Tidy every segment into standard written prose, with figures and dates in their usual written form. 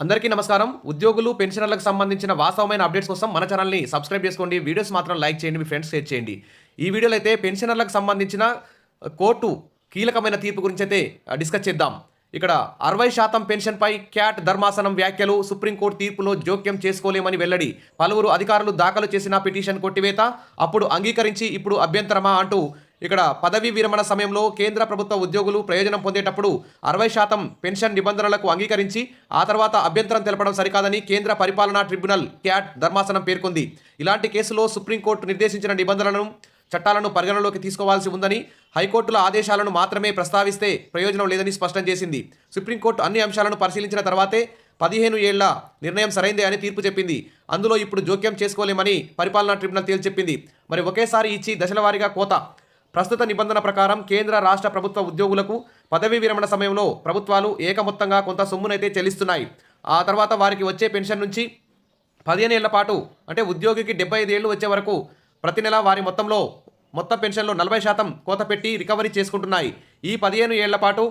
అందరికీ నమస్కారం. ఉద్యోగులు, పెన్షనర్లకు సంబంధించిన వాస్తవమైన అప్డేట్స్ కోసం మన ఛానల్‌ని సబ్స్క్రైబ్ చేసుకోండి. వీడియోస్ మాత్రం లైక్ చేయండి. మీ ఫ్రెండ్స్ షేర్ చేయండి. ఈ వీడియోలో అయితే పెన్షనర్లకు సంబంధించిన కోర్టు కీలకమైన తీర్పు గురించి అయితే డిస్కస్ చేద్దాం. ఇక్కడ 60% పెన్షన్పై క్యాట్ ధర్మాసనం వ్యాఖ్యలు, సుప్రీంకోర్టు తీర్పులో జోక్యం చేసుకోలేమని వెల్లడి, పలువురు అధికారులు దాఖలు చేసిన పిటిషన్ కొట్టివేత, అప్పుడు అంగీకరించి ఇప్పుడు అభ్యంతరమా అంటూ ఇక్కడ పదవీ విరమణ సమయంలో కేంద్ర ప్రభుత్వ ఉద్యోగులు ప్రయోజనం పొందేటప్పుడు 60% పెన్షన్ నిబంధనలకు అంగీకరించి ఆ తర్వాత అభ్యంతరం తెలపడం సరికాదని కేంద్ర పరిపాలనా ట్రిబ్యునల్ క్యాట్ ధర్మాసనం పేర్కొంది. ఇలాంటి కేసులో సుప్రీంకోర్టు నిర్దేశించిన నిబంధనలను, చట్టాలను పరిగణలోకి తీసుకోవాల్సి ఉందని, హైకోర్టుల ఆదేశాలను మాత్రమే ప్రస్తావిస్తే ప్రయోజనం లేదని స్పష్టం చేసింది. సుప్రీంకోర్టు అన్ని అంశాలను పరిశీలించిన తర్వాతే 15 ఏళ్ల నిర్ణయం సరైందే అని తీర్పు చెప్పింది. అందులో ఇప్పుడు జోక్యం చేసుకోలేమని పరిపాలనా ట్రిబ్యునల్ తేల్చెప్పింది. మరి ఒకేసారి ఇచ్చి దశలవారీగా కోత. ప్రస్తుత నిబంధన ప్రకారం కేంద్ర రాష్ట్ర ప్రభుత్వ ఉద్యోగులకు పదవీ విరమణ సమయంలో ప్రభుత్వాలు ఏకమొత్తంగా కొంత సొమ్మునైతే చెల్లిస్తున్నాయి. ఆ తర్వాత వారికి వచ్చే పెన్షన్ నుంచి 15 ఏళ్ల పాటు, అంటే ఉద్యోగికి 75 ఏళ్లు వచ్చే వరకు ప్రతి నెల వారి మొత్తం పెన్షన్లో 40% కోత పెట్టి రికవరీ చేసుకుంటున్నాయి. ఈ 15 ఏళ్ల పాటు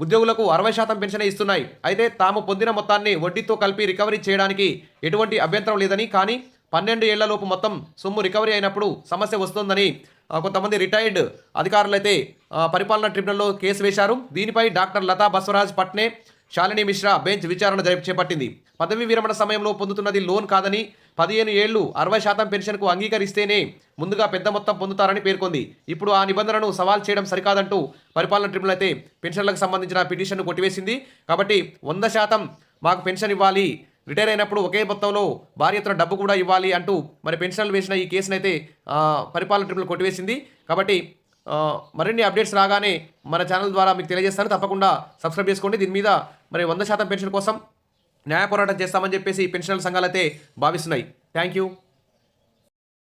ఉద్యోగులకు 60% పెన్షన్ ఇస్తున్నాయి. అయితే తాము పొందిన మొత్తాన్ని వడ్డీతో కలిపి రికవరీ చేయడానికి ఎటువంటి అభ్యంతరం లేదని, కానీ 12 ఏళ్లలోపు మొత్తం సొమ్ము రికవరీ అయినప్పుడు సమస్య వస్తుందని కొంతమంది రిటైర్డ్ అధికారులైతే పరిపాలనా ట్రిబ్యునల్లో కేసు వేశారు. దీనిపై డాక్టర్ లతా బస్వరాజ్ పట్నే, శాలిని మిశ్రా బెంచ్ విచారణ చేపట్టింది. పదవీ విరమణ సమయంలో పొందుతున్నది లోన్ కాదని, 15 ఏళ్లు 60% పెన్షన్కు అంగీకరిస్తేనే ముందుగా పెద్ద మొత్తం పొందుతారని పేర్కొంది. ఇప్పుడు ఆ నిబంధనను సవాల్ చేయడం సరికాదంటూ పరిపాలనా ట్రిబ్యునల్ అయితే పెన్షన్లకు సంబంధించిన పిటిషన్ను కొట్టివేసింది. కాబట్టి 100% మాకు పెన్షన్ ఇవ్వాలి, రిటైర్ అయినప్పుడు ఒకే మొత్తంలో భారీ ఎత్తున డబ్బు కూడా ఇవ్వాలి అంటూ మరి పెన్షన్లు వేసిన ఈ కేసునైతే పరిపాలన ట్రిబ్యునల్ కొట్టివేసింది. కాబట్టి మరిన్ని అప్డేట్స్ రాగానే మన ఛానల్ ద్వారా మీకు తెలియజేస్తాను. తప్పకుండా సబ్స్క్రైబ్ చేసుకోండి. దీని మీద మరి 100% పెన్షన్ కోసం న్యాయ పోరాటం చేస్తామని చెప్పేసి పెన్షనర్ల సంఘాలు అయితే భావిస్తున్నాయి. Thank you.